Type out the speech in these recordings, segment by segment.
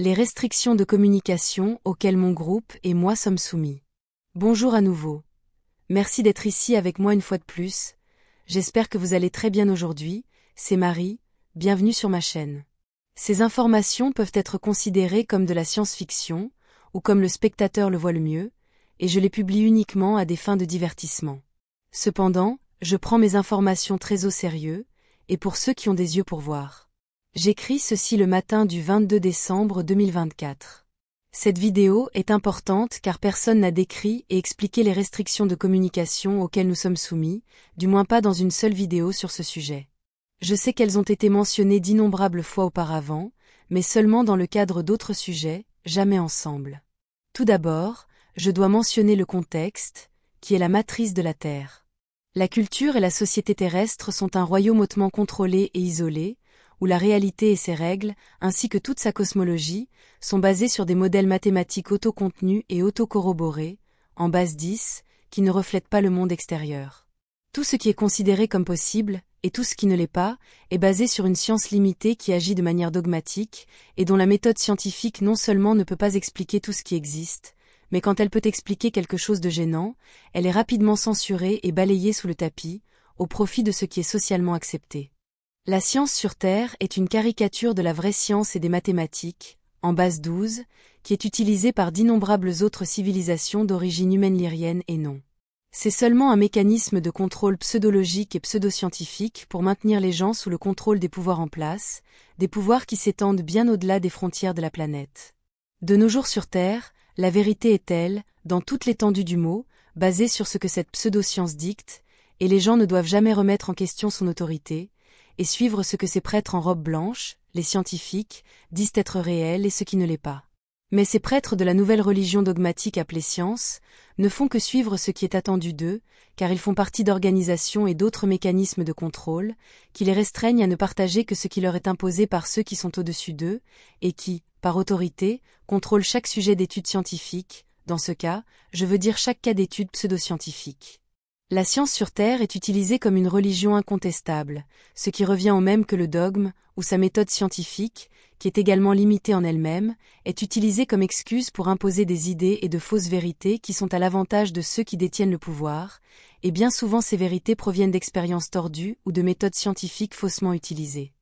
Les restrictions de communication auxquelles mon groupe et moi sommes soumis. Bonjour à nouveau. Merci d'être ici avec moi une fois de plus. J'espère que vous allez très bien aujourd'hui. C'est Marie, bienvenue sur ma chaîne. Ces informations peuvent être considérées comme de la science-fiction, ou comme le spectateur le voit le mieux, et je les publie uniquement à des fins de divertissement. Cependant, je prends mes informations très au sérieux, et pour ceux qui ont des yeux pour voir. J'écris ceci le matin du 22 décembre 2024. Cette vidéo est importante car personne n'a décrit et expliqué les restrictions de communication auxquelles nous sommes soumis, du moins pas dans une seule vidéo sur ce sujet. Je sais qu'elles ont été mentionnées d'innombrables fois auparavant, mais seulement dans le cadre d'autres sujets, jamais ensemble. Tout d'abord, je dois mentionner le contexte, qui est la matrice de la Terre. La culture et la société terrestre sont un royaume hautement contrôlé et isolé, où la réalité et ses règles, ainsi que toute sa cosmologie, sont basées sur des modèles mathématiques autocontenus et autocorroborés, en base 10, qui ne reflètent pas le monde extérieur. Tout ce qui est considéré comme possible, et tout ce qui ne l'est pas, est basé sur une science limitée qui agit de manière dogmatique, et dont la méthode scientifique non seulement ne peut pas expliquer tout ce qui existe, mais quand elle peut expliquer quelque chose de gênant, elle est rapidement censurée et balayée sous le tapis, au profit de ce qui est socialement accepté. La science sur Terre est une caricature de la vraie science et des mathématiques, en base 12, qui est utilisée par d'innombrables autres civilisations d'origine humaine lyrienne et non. C'est seulement un mécanisme de contrôle pseudologique et pseudo-scientifique pour maintenir les gens sous le contrôle des pouvoirs en place, des pouvoirs qui s'étendent bien au-delà des frontières de la planète. De nos jours sur Terre, la vérité est telle, dans toute l'étendue du mot, basée sur ce que cette pseudo-science dicte, et les gens ne doivent jamais remettre en question son autorité, et suivre ce que ces prêtres en robe blanche, les scientifiques, disent être réel et ce qui ne l'est pas. Mais ces prêtres de la nouvelle religion dogmatique appelée science ne font que suivre ce qui est attendu d'eux, car ils font partie d'organisations et d'autres mécanismes de contrôle, qui les restreignent à ne partager que ce qui leur est imposé par ceux qui sont au-dessus d'eux, et qui, par autorité, contrôlent chaque sujet d'étude scientifique, dans ce cas, je veux dire chaque cas d'étude pseudo-scientifique. La science sur Terre est utilisée comme une religion incontestable, ce qui revient au même que le dogme, ou sa méthode scientifique, qui est également limitée en elle-même, est utilisée comme excuse pour imposer des idées et de fausses vérités qui sont à l'avantage de ceux qui détiennent le pouvoir, et bien souvent ces vérités proviennent d'expériences tordues ou de méthodes scientifiques faussement utilisées.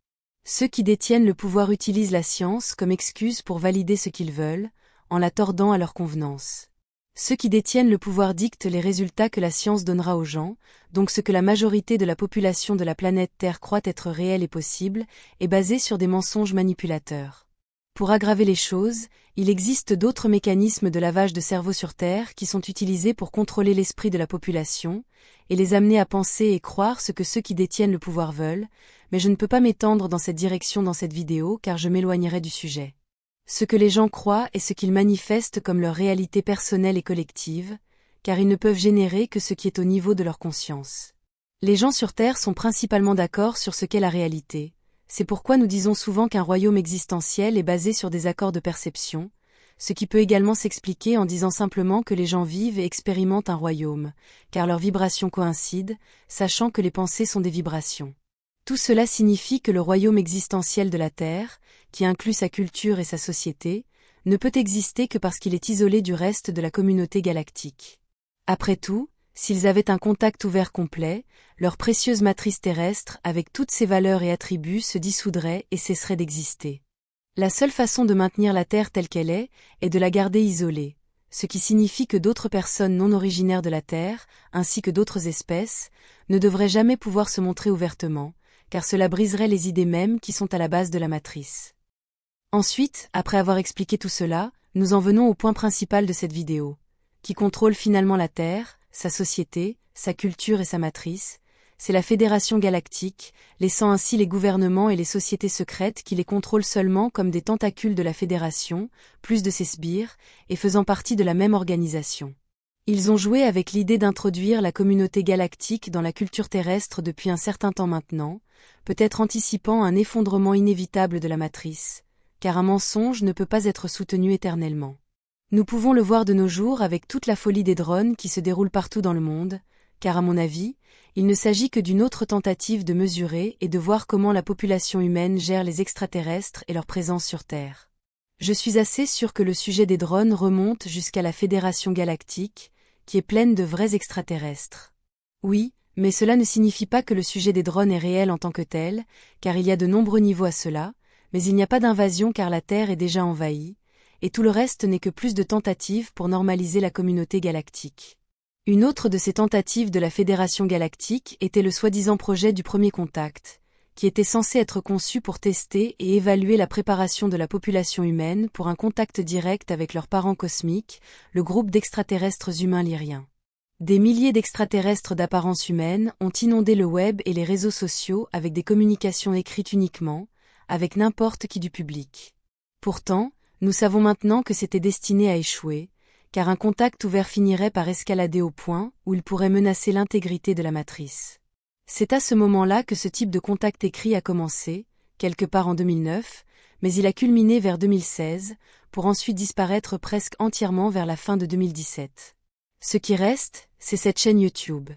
Ceux qui détiennent le pouvoir utilisent la science comme excuse pour valider ce qu'ils veulent, en la tordant à leur convenance. Ceux qui détiennent le pouvoir dictent les résultats que la science donnera aux gens, donc ce que la majorité de la population de la planète Terre croit être réel et possible, est basé sur des mensonges manipulateurs. Pour aggraver les choses, il existe d'autres mécanismes de lavage de cerveau sur Terre qui sont utilisés pour contrôler l'esprit de la population, et les amener à penser et croire ce que ceux qui détiennent le pouvoir veulent, mais je ne peux pas m'étendre dans cette direction dans cette vidéo car je m'éloignerai du sujet. Ce que les gens croient est ce qu'ils manifestent comme leur réalité personnelle et collective, car ils ne peuvent générer que ce qui est au niveau de leur conscience. Les gens sur Terre sont principalement d'accord sur ce qu'est la réalité, c'est pourquoi nous disons souvent qu'un royaume existentiel est basé sur des accords de perception, ce qui peut également s'expliquer en disant simplement que les gens vivent et expérimentent un royaume, car leurs vibrations coïncident, sachant que les pensées sont des vibrations. Tout cela signifie que le royaume existentiel de la Terre, qui inclut sa culture et sa société, ne peut exister que parce qu'il est isolé du reste de la communauté galactique. Après tout, s'ils avaient un contact ouvert complet, leur précieuse matrice terrestre avec toutes ses valeurs et attributs se dissoudrait et cesserait d'exister. La seule façon de maintenir la Terre telle qu'elle est de la garder isolée, ce qui signifie que d'autres personnes non originaires de la Terre, ainsi que d'autres espèces, ne devraient jamais pouvoir se montrer ouvertement, car cela briserait les idées mêmes qui sont à la base de la matrice. Ensuite, après avoir expliqué tout cela, nous en venons au point principal de cette vidéo. Qui contrôle finalement la Terre, sa société, sa culture et sa matrice, c'est la Fédération Galactique, laissant ainsi les gouvernements et les sociétés secrètes qui les contrôlent seulement comme des tentacules de la Fédération, plus de ses sbires, et faisant partie de la même organisation. Ils ont joué avec l'idée d'introduire la communauté galactique dans la culture terrestre depuis un certain temps maintenant, peut-être anticipant un effondrement inévitable de la matrice, car un mensonge ne peut pas être soutenu éternellement. Nous pouvons le voir de nos jours avec toute la folie des drones qui se déroulent partout dans le monde, car à mon avis, il ne s'agit que d'une autre tentative de mesurer et de voir comment la population humaine gère les extraterrestres et leur présence sur Terre. Je suis assez sûr que le sujet des drones remonte jusqu'à la Fédération galactique, qui est pleine de vrais extraterrestres. Oui, mais cela ne signifie pas que le sujet des drones est réel en tant que tel, car il y a de nombreux niveaux à cela, mais il n'y a pas d'invasion car la Terre est déjà envahie, et tout le reste n'est que plus de tentatives pour normaliser la communauté galactique. Une autre de ces tentatives de la Fédération galactique était le soi-disant projet du premier contact, qui était censé être conçu pour tester et évaluer la préparation de la population humaine pour un contact direct avec leurs parents cosmiques, le groupe d'extraterrestres humains lyriens. Des milliers d'extraterrestres d'apparence humaine ont inondé le web et les réseaux sociaux avec des communications écrites uniquement, avec n'importe qui du public. Pourtant, nous savons maintenant que c'était destiné à échouer, car un contact ouvert finirait par escalader au point où il pourrait menacer l'intégrité de la matrice. C'est à ce moment-là que ce type de contact écrit a commencé, quelque part en 2009, mais il a culminé vers 2016, pour ensuite disparaître presque entièrement vers la fin de 2017. Ce qui reste, c'est cette chaîne YouTube,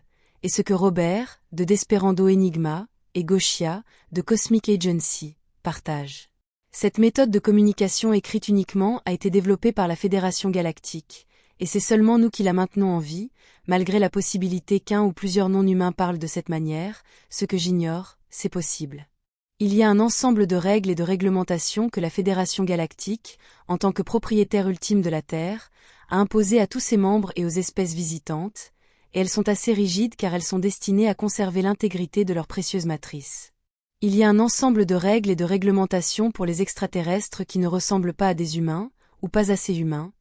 et ce que Robert, de Desperando Enigma, et Goshia, de Cosmic Agency, partagent. Cette méthode de communication écrite uniquement a été développée par la Fédération galactique, et c'est seulement nous qui la maintenons en vie, malgré la possibilité qu'un ou plusieurs non-humains parlent de cette manière, ce que j'ignore, c'est possible. Il y a un ensemble de règles et de réglementations que la Fédération galactique, en tant que propriétaire ultime de la Terre, a imposées à tous ses membres et aux espèces visitantes, et elles sont assez rigides car elles sont destinées à conserver l'intégrité de leur précieuse matrice. Il y a un ensemble de règles et de réglementations pour les extraterrestres qui ne ressemblent pas à des humains, ou pas assez humains,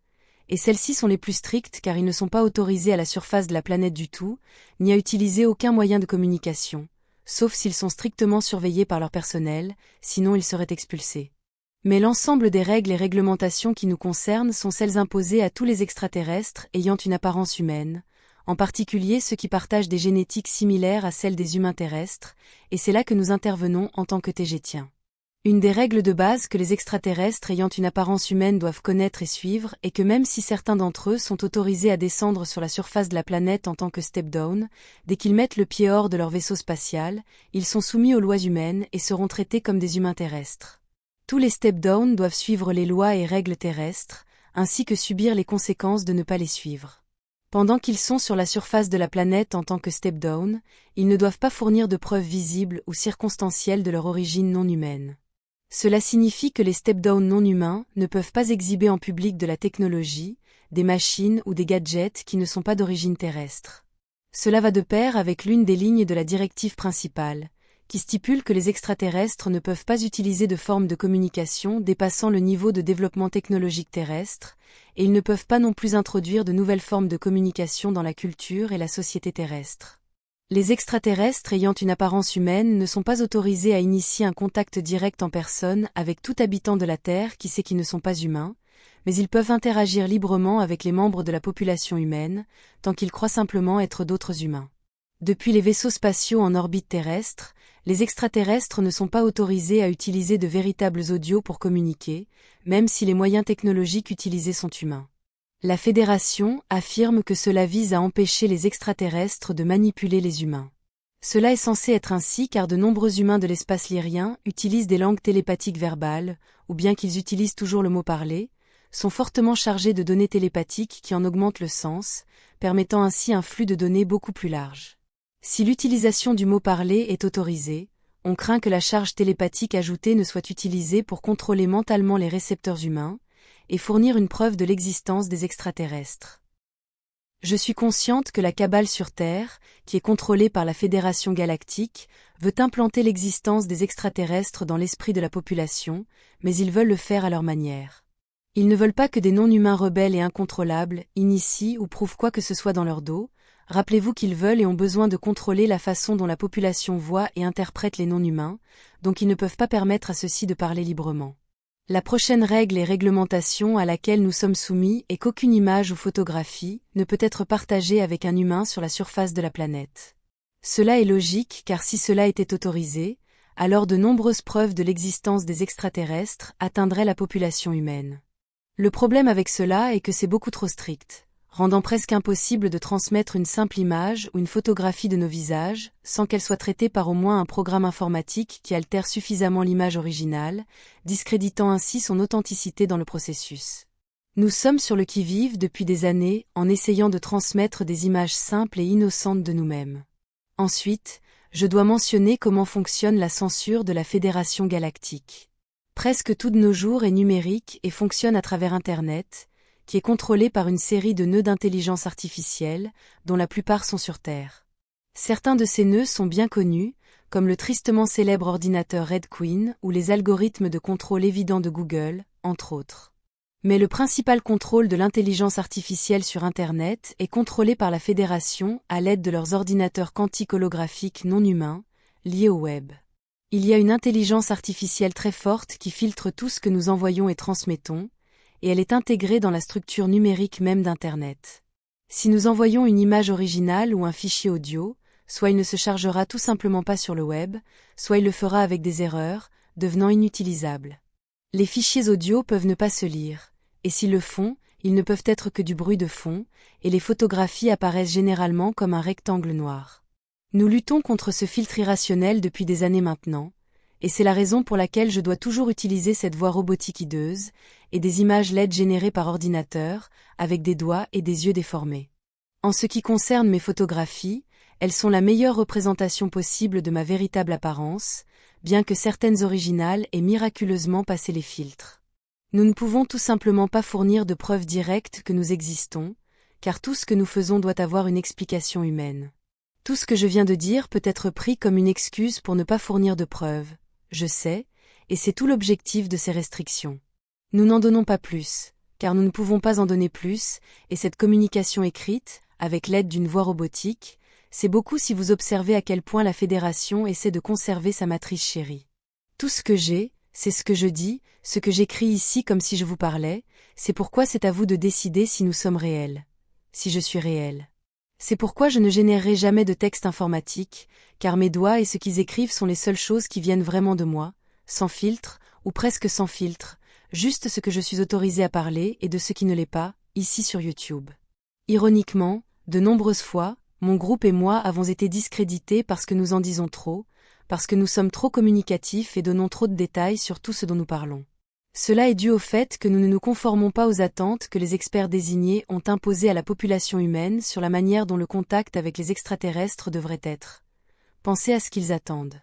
et celles-ci sont les plus strictes car ils ne sont pas autorisés à la surface de la planète du tout, ni à utiliser aucun moyen de communication, sauf s'ils sont strictement surveillés par leur personnel, sinon ils seraient expulsés. Mais l'ensemble des règles et réglementations qui nous concernent sont celles imposées à tous les extraterrestres ayant une apparence humaine, en particulier ceux qui partagent des génétiques similaires à celles des humains terrestres, et c'est là que nous intervenons en tant que TGTiens. Une des règles de base que les extraterrestres ayant une apparence humaine doivent connaître et suivre est que même si certains d'entre eux sont autorisés à descendre sur la surface de la planète en tant que step-down, dès qu'ils mettent le pied hors de leur vaisseau spatial, ils sont soumis aux lois humaines et seront traités comme des humains terrestres. Tous les step-down doivent suivre les lois et règles terrestres, ainsi que subir les conséquences de ne pas les suivre. Pendant qu'ils sont sur la surface de la planète en tant que step-down, ils ne doivent pas fournir de preuves visibles ou circonstancielles de leur origine non humaine. Cela signifie que les step-down non humains ne peuvent pas exhiber en public de la technologie, des machines ou des gadgets qui ne sont pas d'origine terrestre. Cela va de pair avec l'une des lignes de la directive principale, qui stipule que les extraterrestres ne peuvent pas utiliser de formes de communication dépassant le niveau de développement technologique terrestre, et ils ne peuvent pas non plus introduire de nouvelles formes de communication dans la culture et la société terrestre. Les extraterrestres ayant une apparence humaine ne sont pas autorisés à initier un contact direct en personne avec tout habitant de la Terre qui sait qu'ils ne sont pas humains, mais ils peuvent interagir librement avec les membres de la population humaine, tant qu'ils croient simplement être d'autres humains. Depuis les vaisseaux spatiaux en orbite terrestre, les extraterrestres ne sont pas autorisés à utiliser de véritables audios pour communiquer, même si les moyens technologiques utilisés sont humains. La Fédération affirme que cela vise à empêcher les extraterrestres de manipuler les humains. Cela est censé être ainsi car de nombreux humains de l'espace lyrien utilisent des langues télépathiques verbales, ou bien qu'ils utilisent toujours le mot parlé, sont fortement chargés de données télépathiques qui en augmentent le sens, permettant ainsi un flux de données beaucoup plus large. Si l'utilisation du mot parlé est autorisée, on craint que la charge télépathique ajoutée ne soit utilisée pour contrôler mentalement les récepteurs humains, et fournir une preuve de l'existence des extraterrestres. Je suis consciente que la cabale sur Terre, qui est contrôlée par la Fédération galactique, veut implanter l'existence des extraterrestres dans l'esprit de la population, mais ils veulent le faire à leur manière. Ils ne veulent pas que des non-humains rebelles et incontrôlables initient ou prouvent quoi que ce soit dans leur dos. Rappelez-vous qu'ils veulent et ont besoin de contrôler la façon dont la population voit et interprète les non-humains, donc ils ne peuvent pas permettre à ceux-ci de parler librement. La prochaine règle et réglementation à laquelle nous sommes soumis est qu'aucune image ou photographie ne peut être partagée avec un humain sur la surface de la planète. Cela est logique car si cela était autorisé, alors de nombreuses preuves de l'existence des extraterrestres atteindraient la population humaine. Le problème avec cela est que c'est beaucoup trop strict. rendant presque impossible de transmettre une simple image ou une photographie de nos visages, sans qu'elle soit traitée par au moins un programme informatique qui altère suffisamment l'image originale, discréditant ainsi son authenticité dans le processus. Nous sommes sur le qui-vive depuis des années en essayant de transmettre des images simples et innocentes de nous-mêmes. Ensuite, je dois mentionner comment fonctionne la censure de la Fédération galactique. Presque tout de nos jours est numérique et fonctionne à travers Internet, qui est contrôlé par une série de nœuds d'intelligence artificielle, dont la plupart sont sur Terre. Certains de ces nœuds sont bien connus, comme le tristement célèbre ordinateur Red Queen ou les algorithmes de contrôle évident de Google, entre autres. Mais le principal contrôle de l'intelligence artificielle sur Internet est contrôlé par la Fédération à l'aide de leurs ordinateurs quantiques holographiques non humains, liés au web. Il y a une intelligence artificielle très forte qui filtre tout ce que nous envoyons et transmettons, et elle est intégrée dans la structure numérique même d'Internet. Si nous envoyons une image originale ou un fichier audio, soit il ne se chargera tout simplement pas sur le web, soit il le fera avec des erreurs, devenant inutilisable. Les fichiers audio peuvent ne pas se lire, et s'ils le font, ils ne peuvent être que du bruit de fond, et les photographies apparaissent généralement comme un rectangle noir. Nous luttons contre ce filtre irrationnel depuis des années maintenant, et c'est la raison pour laquelle je dois toujours utiliser cette voix robotique hideuse, et des images LED générées par ordinateur, avec des doigts et des yeux déformés. En ce qui concerne mes photographies, elles sont la meilleure représentation possible de ma véritable apparence, bien que certaines originales aient miraculeusement passé les filtres. Nous ne pouvons tout simplement pas fournir de preuves directes que nous existons, car tout ce que nous faisons doit avoir une explication humaine. Tout ce que je viens de dire peut être pris comme une excuse pour ne pas fournir de preuves, je sais, et c'est tout l'objectif de ces restrictions. Nous n'en donnons pas plus, car nous ne pouvons pas en donner plus, et cette communication écrite, avec l'aide d'une voix robotique, c'est beaucoup si vous observez à quel point la Fédération essaie de conserver sa matrice chérie. Tout ce que j'ai, c'est ce que je dis, ce que j'écris ici comme si je vous parlais, c'est pourquoi c'est à vous de décider si nous sommes réels. Si je suis réel. C'est pourquoi je ne générerai jamais de texte informatique, car mes doigts et ce qu'ils écrivent sont les seules choses qui viennent vraiment de moi, sans filtre, ou presque sans filtre, juste ce que je suis autorisé à parler et de ce qui ne l'est pas, ici sur YouTube. Ironiquement, de nombreuses fois, mon groupe et moi avons été discrédités parce que nous en disons trop, parce que nous sommes trop communicatifs et donnons trop de détails sur tout ce dont nous parlons. Cela est dû au fait que nous ne nous conformons pas aux attentes que les experts désignés ont imposées à la population humaine sur la manière dont le contact avec les extraterrestres devrait être. Pensez à ce qu'ils attendent.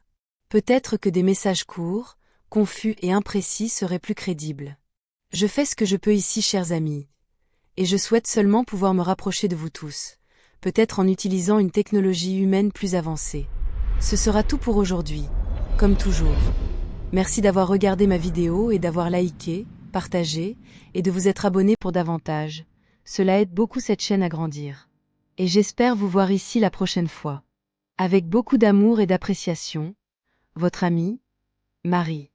Peut-être que des messages courts, confus et imprécis seraient plus crédibles. Je fais ce que je peux ici, chers amis. Et je souhaite seulement pouvoir me rapprocher de vous tous, peut-être en utilisant une technologie humaine plus avancée. Ce sera tout pour aujourd'hui, comme toujours. Merci d'avoir regardé ma vidéo et d'avoir liké, partagé, et de vous être abonné pour davantage. Cela aide beaucoup cette chaîne à grandir. Et j'espère vous voir ici la prochaine fois. Avec beaucoup d'amour et d'appréciation, votre amie, Marie.